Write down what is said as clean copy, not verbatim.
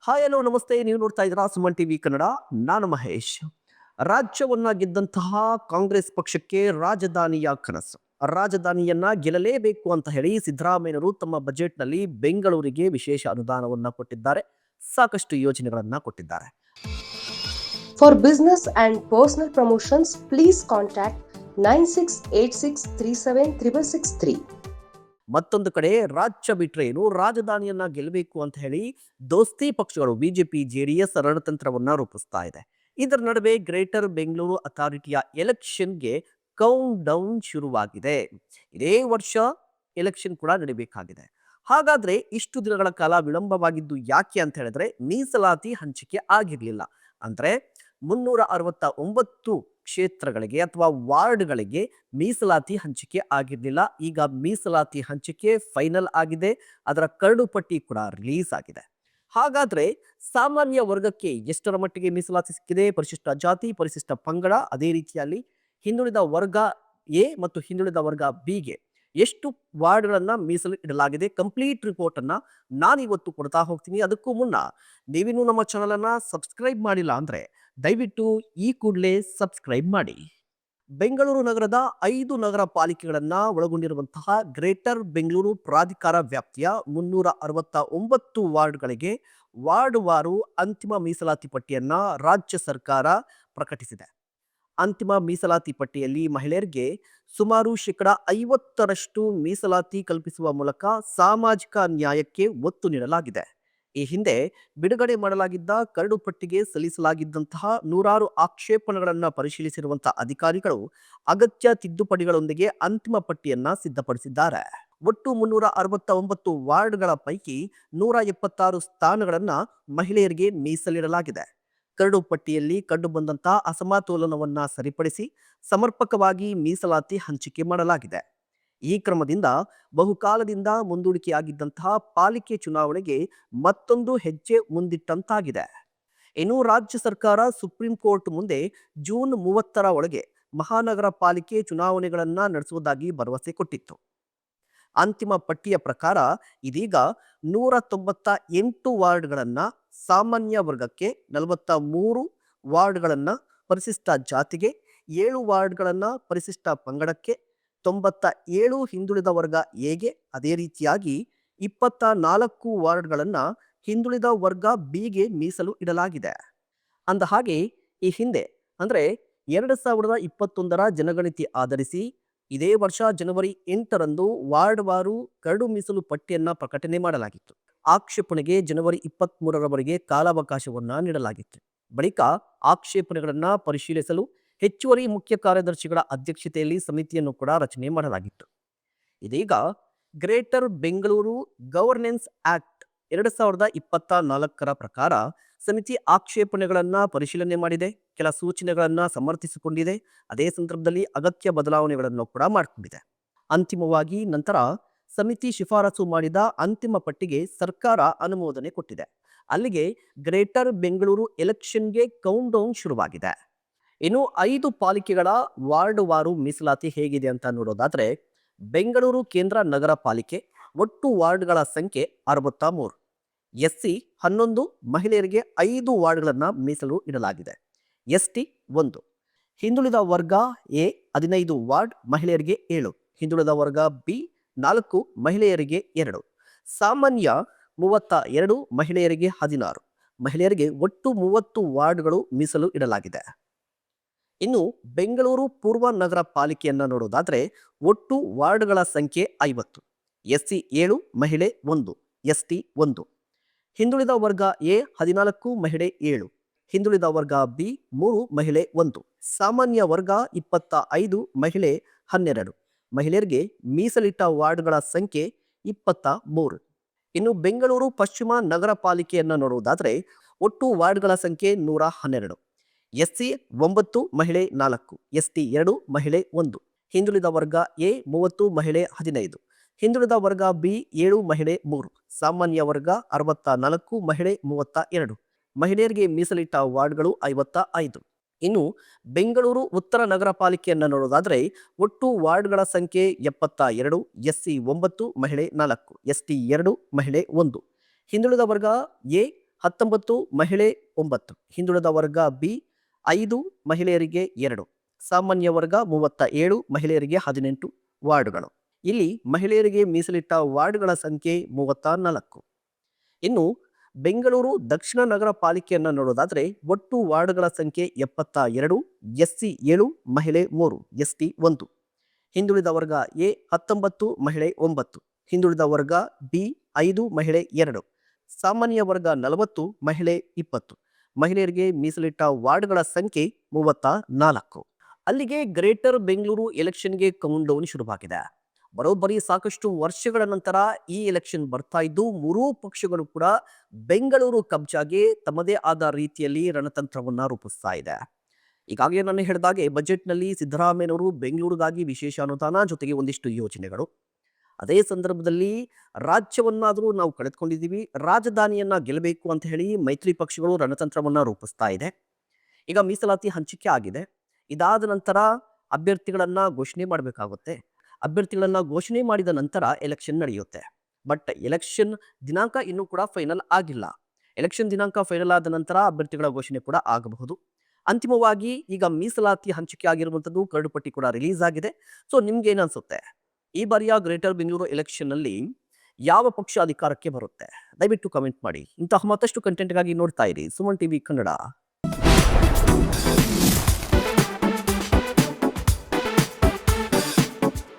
Hi hello ನಮಸ್ತೆ. ನೀವು ನೋಡ್ತಾ ಇದ್ದೀರಾ ಸುಮನ್ ಟಿವಿ ಕನ್ನಡ. ನಾನು ಮಹೇಶ್. ರಾಜ್ಯವನ್ನ ಗೆದ್ದಂತಹ ಕಾಂಗ್ರೆಸ್ ಪಕ್ಷಕ್ಕೆ ರಾಜಧಾನಿಯ ಕನಸು. ರಾಜಧಾನಿಯನ್ನ ಗೆಲ್ಲಲೇಬೇಕು ಅಂತ ಹೇಳಿ ಸಿದ್ದರಾಮಯ್ಯನವರು ತಮ್ಮ ಬಜೆಟ್ನಲ್ಲಿ ಬೆಂಗಳೂರಿಗೆ ವಿಶೇಷ ಅನುದಾನವನ್ನ ಕೊಟ್ಟಿದ್ದಾರೆ. ಸಾಕಷ್ಟು ಯೋಜನೆಗಳನ್ನ ಕೊಟ್ಟಿದ್ದಾರೆ. For business and personal promotions, please contact 9686376663. ಮತ್ತೊಂದು ಕಡೆ ರಾಜ್ಯ ಬಿಟ್ರೆ ಏನು ರಾಜಧಾನಿಯನ್ನ ಗೆಲ್ಲಬೇಕು ಅಂತ ಹೇಳಿ ದೋಸ್ತಿ ಪಕ್ಷಗಳು ಬಿಜೆಪಿ ಜೆಡಿಎಸ್ ರಣತಂತ್ರವನ್ನ ರೂಪಿಸ್ತಾ ಇದೆ. ಇದರ ನಡುವೆ ಗ್ರೇಟರ್ ಬೆಂಗಳೂರು ಅಥಾರಿಟಿಯ ಎಲೆಕ್ಷನ್ಗೆ ಕೌಂಟ್ ಡೌನ್ ಶುರುವಾಗಿದೆ. ಇದೇ ವರ್ಷ ಎಲೆಕ್ಷನ್ ಕೂಡ ನಡೀಬೇಕಾಗಿದೆ. ಹಾಗಾದ್ರೆ ಇಷ್ಟು ದಿನಗಳ ಕಾಲ ವಿಳಂಬವಾಗಿದ್ದು ಯಾಕೆ ಅಂತ ಹೇಳಿದ್ರೆ ಮೀಸಲಾತಿ ಹಂಚಿಕೆ ಆಗಿರ್ಲಿಲ್ಲ. ಅಂದ್ರೆ 369 ಕ್ಷೇತ್ರಗಳಿಗೆ ಅಥವಾ ವಾರ್ಡ್ಗಳಿಗೆ ಮೀಸಲಾತಿ ಹಂಚಿಕೆ ಆಗಿರ್ಲಿಲ್ಲ. ಈಗ ಮೀಸಲಾತಿ ಹಂಚಿಕೆ ಫೈನಲ್ ಆಗಿದೆ. ಅದರ ಕರಡು ಪಟ್ಟಿ ಕೂಡ ರಿಲೀಸ್ ಆಗಿದೆ. ಹಾಗಾದ್ರೆ ಸಾಮಾನ್ಯ ವರ್ಗಕ್ಕೆ ಎಷ್ಟರ ಮಟ್ಟಿಗೆ ಮೀಸಲಾತಿ ಸಿಕ್ಕಿದೆ? ಪರಿಶಿಷ್ಟ ಜಾತಿ, ಪರಿಶಿಷ್ಟ ಪಂಗಡ, ಅದೇ ರೀತಿಯಲ್ಲಿ ಹಿಂದುಳಿದ ವರ್ಗ ಎ ಮತ್ತು ಹಿಂದುಳಿದ ವರ್ಗ ಬಿಗೆ ಎಷ್ಟು ವಾರ್ಡ್ಗಳನ್ನ ಮೀಸಲು ಇಡಲಾಗಿದೆ? ಕಂಪ್ಲೀಟ್ ರಿಪೋರ್ಟ್ ಅನ್ನ ನಾನಿವತ್ತು ಕೊಡ್ತಾ ಹೋಗ್ತೀನಿ. ಅದಕ್ಕೂ ಮುನ್ನ ನೀವಿನ್ನೂ ನಮ್ಮ ಚಾನಲ್ ಅನ್ನ ಸಬ್ಸ್ಕ್ರೈಬ್ ಮಾಡಿಲ್ಲ ಅಂದ್ರೆ ದಯವಿಟ್ಟು ಈ ಕೂಡಲೇ ಸಬ್ಸ್ಕ್ರೈಬ್ ಮಾಡಿ. ಬೆಂಗಳೂರು ನಗರದ 5 ನಗರ ಪಾಲಿಕೆಗಳನ್ನ ಒಳಗೊಂಡಿರುವಂತಹ ಗ್ರೇಟರ್ ಬೆಂಗಳೂರು ಪ್ರಾಧಿಕಾರ ವ್ಯಾಪ್ತಿಯ 369 ವಾರ್ಡ್ಗಳಿಗೆ ವಾರ್ಡ್ವಾರು ಅಂತಿಮ ಮೀಸಲಾತಿ ಪಟ್ಟಿಯನ್ನ ರಾಜ್ಯ ಸರ್ಕಾರ ಪ್ರಕಟಿಸಿದೆ. ಅಂತಿಮ ಮೀಸಲಾತಿ ಪಟ್ಟಿಯಲ್ಲಿ ಮಹಿಳೆಯರಿಗೆ ಸುಮಾರು 50% ಮೀಸಲಾತಿ ಕಲ್ಪಿಸುವ ಮೂಲಕ ಸಾಮಾಜಿಕ ನ್ಯಾಯಕ್ಕೆ ಒತ್ತು ನೀಡಲಾಗಿದೆ. ಈ ಹಿಂದೆ ಬಿಡುಗಡೆ ಮಾಡಲಾಗಿದ್ದ ಕರಡು ಪಟ್ಟಿಗೆ ಸಲ್ಲಿಸಲಾಗಿದ್ದಂತಹ ನೂರಾರು ಆಕ್ಷೇಪಣೆಗಳನ್ನು ಪರಿಶೀಲಿಸಿರುವಂತಹ ಅಧಿಕಾರಿಗಳು ಅಗತ್ಯ ತಿದ್ದುಪಡಿಗಳೊಂದಿಗೆ ಅಂತಿಮ ಪಟ್ಟಿಯನ್ನ ಸಿದ್ಧಪಡಿಸಿದ್ದಾರೆ. ಒಟ್ಟು 369 ವಾರ್ಡ್ಗಳ ಪೈಕಿ 176 ಸ್ಥಾನಗಳನ್ನ ಮಹಿಳೆಯರಿಗೆ ಮೀಸಲಿಡಲಾಗಿದೆ. ಕರಡು ಪಟ್ಟಿಯಲ್ಲಿ ಕಂಡುಬಂದಂತಹ ಅಸಮತೋಲನವನ್ನ ಸರಿಪಡಿಸಿ ಸಮರ್ಪಕವಾಗಿ ಮೀಸಲಾತಿ ಹಂಚಿಕೆ ಮಾಡಲಾಗಿದೆ. ಈ ಕ್ರಮದಿಂದ ಬಹುಕಾಲದಿಂದ ಮುಂದೂಡಿಕೆಯಾಗಿದ್ದಂತಹ ಪಾಲಿಕೆ ಚುನಾವಣೆಗೆ ಮತ್ತೊಂದು ಹೆಜ್ಜೆ ಮುಂದಿಟ್ಟಂತಾಗಿದೆ. ಇನ್ನು ರಾಜ್ಯ ಸರ್ಕಾರ ಸುಪ್ರೀಂ ಕೋರ್ಟ್ ಮುಂದೆ ಜೂನ್ 30ರ ಒಳಗೆ ಮಹಾನಗರ ಪಾಲಿಕೆ ಚುನಾವಣೆಗಳನ್ನ ನಡೆಸುವುದಾಗಿ ಭರವಸೆ ಕೊಟ್ಟಿತ್ತು. ಅಂತಿಮ ಪಟ್ಟಿಯ ಪ್ರಕಾರ ಇದೀಗ 198 ವಾರ್ಡ್ಗಳನ್ನ ಸಾಮಾನ್ಯ ವರ್ಗಕ್ಕೆ, 43 ವಾರ್ಡ್ಗಳನ್ನ ಪರಿಶಿಷ್ಟ ಜಾತಿಗೆ, 7 ವಾರ್ಡ್ಗಳನ್ನ ಪರಿಶಿಷ್ಟ ಪಂಗಡಕ್ಕೆ, 97 ಹಿಂದುಳಿದ ವರ್ಗ ಎಗೆ, ಅದೇ ರೀತಿಯಾಗಿ 24 ವಾರ್ಡ್ಗಳನ್ನ ಹಿಂದುಳಿದ ವರ್ಗ ಬಿಗೆ ಮೀಸಲು ಇಡಲಾಗಿದೆ. ಅಂದ ಹಾಗೆ ಈ ಹಿಂದೆ ಅಂದ್ರೆ 2021ರ ಜನಗಣತಿ ಆಧರಿಸಿ ಇದೇ ವರ್ಷ ಜನವರಿ 8ರಂದು ವಾರ್ಡ್ವಾರು ಕರಡು ಮೀಸಲು ಪಟ್ಟಿಯನ್ನ ಪ್ರಕಟಣೆ ಮಾಡಲಾಗಿತ್ತು. ಆಕ್ಷೇಪಣೆಗೆ ಜನವರಿ 23ರವರೆಗೆ ಕಾಲಾವಕಾಶವನ್ನ ನೀಡಲಾಗಿತ್ತು. ಬಳಿಕ ಆಕ್ಷೇಪಣೆಗಳನ್ನ ಪರಿಶೀಲಿಸಲು ಹೆಚ್ಚುವರಿ ಮುಖ್ಯ ಕಾರ್ಯದರ್ಶಿಗಳ ಅಧ್ಯಕ್ಷತೆಯಲ್ಲಿ ಸಮಿತಿಯನ್ನು ಕೂಡ ರಚನೆ ಮಾಡಲಾಗಿತ್ತು. ಇದೀಗ ಗ್ರೇಟರ್ ಬೆಂಗಳೂರು ಗವರ್ನೆನ್ಸ್ ಆಕ್ಟ್ 2024ರ ಪ್ರಕಾರ ಸಮಿತಿ ಆಕ್ಷೇಪಣೆಗಳನ್ನ ಪರಿಶೀಲನೆ ಮಾಡಿದೆ, ಕೆಲ ಸೂಚನೆಗಳನ್ನ ಸಮರ್ಥಿಸಿಕೊಂಡಿದೆ, ಅದೇ ಸಂದರ್ಭದಲ್ಲಿ ಅಗತ್ಯ ಬದಲಾವಣೆಗಳನ್ನು ಕೂಡ ಮಾಡಿಕೊಂಡಿದೆ. ಅಂತಿಮವಾಗಿ ನಂತರ ಸಮಿತಿ ಶಿಫಾರಸು ಮಾಡಿದ ಅಂತಿಮ ಪಟ್ಟಿಗೆ ಸರ್ಕಾರ ಅನುಮೋದನೆ ಕೊಟ್ಟಿದೆ. ಅಲ್ಲಿಗೆ ಗ್ರೇಟರ್ ಬೆಂಗಳೂರು ಎಲೆಕ್ಷನ್ಗೆ ಕೌಂಟ್ ಡೌನ್ ಶುರುವಾಗಿದೆ. ಇನ್ನು 5 ಪಾಲಿಕೆಗಳ ವಾರ್ಡ್ವಾರು ಮೀಸಲಾತಿ ಹೇಗಿದೆ ಅಂತ ನೋಡೋದಾದ್ರೆ ಬೆಂಗಳೂರು ಕೇಂದ್ರ ನಗರ ಪಾಲಿಕೆ ಒಟ್ಟು ವಾರ್ಡ್ಗಳ ಸಂಖ್ಯೆ 63. ಎಸ್ಸಿ 11, ಮಹಿಳೆಯರಿಗೆ 5 ವಾರ್ಡ್ಗಳನ್ನ ಮೀಸಲು ಇಡಲಾಗಿದೆ. ಎಸ್ಟಿ 1. ಹಿಂದುಳಿದ ವರ್ಗ ಎ 15 ವಾರ್ಡ್, ಮಹಿಳೆಯರಿಗೆ 7. ಹಿಂದುಳಿದ ವರ್ಗ ಬಿ 4, ಮಹಿಳೆಯರಿಗೆ 2. ಸಾಮಾನ್ಯ 32, ಮಹಿಳೆಯರಿಗೆ 16. ಮಹಿಳೆಯರಿಗೆ ಒಟ್ಟು 30 ವಾರ್ಡ್ಗಳು ಮೀಸಲು ಇಡಲಾಗಿದೆ. ಇನ್ನು ಬೆಂಗಳೂರು ಪೂರ್ವ ನಗರ ಪಾಲಿಕೆಯನ್ನ ನೋಡೋದಾದ್ರೆ ಒಟ್ಟು ವಾರ್ಡ್ಗಳ ಸಂಖ್ಯೆ 50. ಎಸ್ಸಿ 7, ಮಹಿಳೆ 1, ಎಸ್ಟಿ 1. ಹಿಂದುಳಿದ ವರ್ಗ ಎ 14, ಮಹಿಳೆ 7. ಹಿಂದುಳಿದ ವರ್ಗ ಬಿ 3, ಮಹಿಳೆ 1. ಸಾಮಾನ್ಯ ವರ್ಗ 25, ಮಹಿಳೆ 12. ಮಹಿಳೆಯರಿಗೆ ಮೀಸಲಿಟ್ಟ ವಾರ್ಡ್ಗಳ ಸಂಖ್ಯೆ 23. ಇನ್ನು ಬೆಂಗಳೂರು ಪಶ್ಚಿಮ ನಗರ ಪಾಲಿಕೆಯನ್ನ ನೋಡುವುದಾದ್ರೆ ಒಟ್ಟು ವಾರ್ಡ್ಗಳ ಸಂಖ್ಯೆ 112. ಎಸ್ಸಿ 9, ಮಹಿಳೆ 4. ಎಸ್ಟಿ 2, ಮಹಿಳೆ 1. ಹಿಂದುಳಿದ ವರ್ಗ ಎ 30, ಮಹಿಳೆ 15. ಹಿಂದುಳಿದ ವರ್ಗ ಬಿ 7, ಮಹಿಳೆ 3. ಸಾಮಾನ್ಯ ವರ್ಗ 64, ಮಹಿಳೆ 32. ಮಹಿಳೆಯರಿಗೆ ಮೀಸಲಿಟ್ಟ ವಾರ್ಡ್ಗಳು 55. ಇನ್ನು ಬೆಂಗಳೂರು ಉತ್ತರ ನಗರ ಪಾಲಿಕೆಯನ್ನ ನೋಡೋದಾದ್ರೆ ಒಟ್ಟು ವಾರ್ಡ್ಗಳ ಸಂಖ್ಯೆ 72. ಎಸ್ಸಿ 9, ಮಹಿಳೆ 4. ಎಸ್ಟಿ 2, ಮಹಿಳೆ 1. ಹಿಂದುಳಿದ ವರ್ಗ ಎ 19 ಮಹಿಳೆ 9, ಹಿಂದುಳಿದ ವರ್ಗ ಬಿ 5 ಮಹಿಳೆಯರಿಗೆ 2, ಸಾಮಾನ್ಯ ವರ್ಗ 37 ಮಹಿಳೆಯರಿಗೆ 18 ವಾರ್ಡ್ಗಳು. ಇಲ್ಲಿ ಮಹಿಳೆಯರಿಗೆ ಮೀಸಲಿಟ್ಟ ವಾರ್ಡ್ಗಳ ಸಂಖ್ಯೆ 34. ಇನ್ನು ಬೆಂಗಳೂರು ದಕ್ಷಿಣ ನಗರ ಪಾಲಿಕೆಯನ್ನ ನೋಡೋದಾದ್ರೆ ಒಟ್ಟು ವಾರ್ಡ್ಗಳ ಸಂಖ್ಯೆ 72, SC 7 ಮಹಿಳೆ 3, ST 1, ಹಿಂದುಳಿದ ವರ್ಗ ಎ 19 ಮಹಿಳೆ 9, ಹಿಂದುಳಿದ ವರ್ಗ ಬಿ 5 ಮಹಿಳೆ 2, ಸಾಮಾನ್ಯ ವರ್ಗ 40 ಮಹಿಳೆ 20. ಮಹಿಳೆಯರಿಗೆ ಮೀಸಲಿಟ್ಟ ವಾರ್ಡ್ಗಳ ಸಂಖ್ಯೆ 34. ಅಲ್ಲಿಗೆ ಗ್ರೇಟರ್ ಬೆಂಗಳೂರು ಎಲೆಕ್ಷನ್ಗೆ ಕೌಂಟ್ ಡೌನ್ ಶುರುವಾಗಿದೆ. ಬರೋಬ್ಬರಿ ಸಾಕಷ್ಟು ವರ್ಷಗಳ ನಂತರ ಈ ಎಲೆಕ್ಷನ್ ಬರ್ತಾ ಇದ್ದು ಮೂರೂ ಪಕ್ಷಗಳು ಕೂಡ ಬೆಂಗಳೂರು ಕಬ್ಜಾಗೆ ತಮ್ಮದೇ ಆದ ರೀತಿಯಲ್ಲಿ ರಣತಂತ್ರವನ್ನ ರೂಪಿಸ್ತಾ ಇದೆ. ಈಗಾಗಲೇ ನಾನು ಹೇಳಿದಾಗೆ ಬಜೆಟ್ನಲ್ಲಿ ಸಿದ್ದರಾಮಯ್ಯನವರು ಬೆಂಗಳೂರಿಗಾಗಿ ವಿಶೇಷ ಅನುದಾನ ಜೊತೆಗೆ ಒಂದಿಷ್ಟು ಯೋಜನೆಗಳು. ಅದೇ ಸಂದರ್ಭದಲ್ಲಿ ರಾಜ್ಯವನ್ನಾದರೂ ನಾವು ಕಳೆದುಕೊಂಡಿದ್ದೀವಿ, ರಾಜಧಾನಿಯನ್ನ ಗೆಲ್ಲಬೇಕು ಅಂತ ಹೇಳಿ ಮೈತ್ರಿ ಪಕ್ಷಗಳು ರಣತಂತ್ರವನ್ನ ರೂಪಿಸ್ತಾ ಇದೆ. ಈಗ ಮೀಸಲಾತಿ ಹಂಚಿಕೆ ಆಗಿದೆ. ಇದಾದ ನಂತರ ಅಭ್ಯರ್ಥಿಗಳನ್ನ ಘೋಷಣೆ ಮಾಡಬೇಕಾಗುತ್ತೆ. ಅಭ್ಯರ್ಥಿಗಳನ್ನ ಘೋಷಣೆ ಮಾಡಿದ ನಂತರ ಎಲೆಕ್ಷನ್ ನಡೆಯುತ್ತೆ. ಬಟ್ ಎಲೆಕ್ಷನ್ ದಿನಾಂಕ ಇನ್ನೂ ಕೂಡ ಫೈನಲ್ ಆಗಿಲ್ಲ. ಎಲೆಕ್ಷನ್ ದಿನಾಂಕ ಫೈನಲ್ ಆದ ನಂತರ ಅಭ್ಯರ್ಥಿಗಳ ಘೋಷಣೆ ಕೂಡ ಆಗಬಹುದು. ಅಂತಿಮವಾಗಿ ಈಗ ಮೀಸಲಾತಿ ಹಂಚಿಕೆ ಆಗಿರುವಂಥದ್ದು ಕರಡುಪಟ್ಟಿ ಕೂಡ ರಿಲೀಸ್ ಆಗಿದೆ. ಸೊ ನಿಮ್ಗೆ ಏನ್ ಅನ್ಸುತ್ತೆ, ಈ ಬಾರಿಯ ಗ್ರೇಟರ್ ಬೆಂಗಳೂರು ಎಲೆಕ್ಷನ್ ನಲ್ಲಿ ಯಾವ ಪಕ್ಷ ಅಧಿಕಾರಕ್ಕೆ ಬರುತ್ತೆ? ದಯವಿಟ್ಟು ಕಮೆಂಟ್ ಮಾಡಿ. ಇಂತಹ ಮತ್ತಷ್ಟು ಕಂಟೆಂಟ್ಗಾಗಿ ನೋಡ್ತಾ ಇರಿ ಸುಮನ್ ಟಿವಿ ಕನ್ನಡ.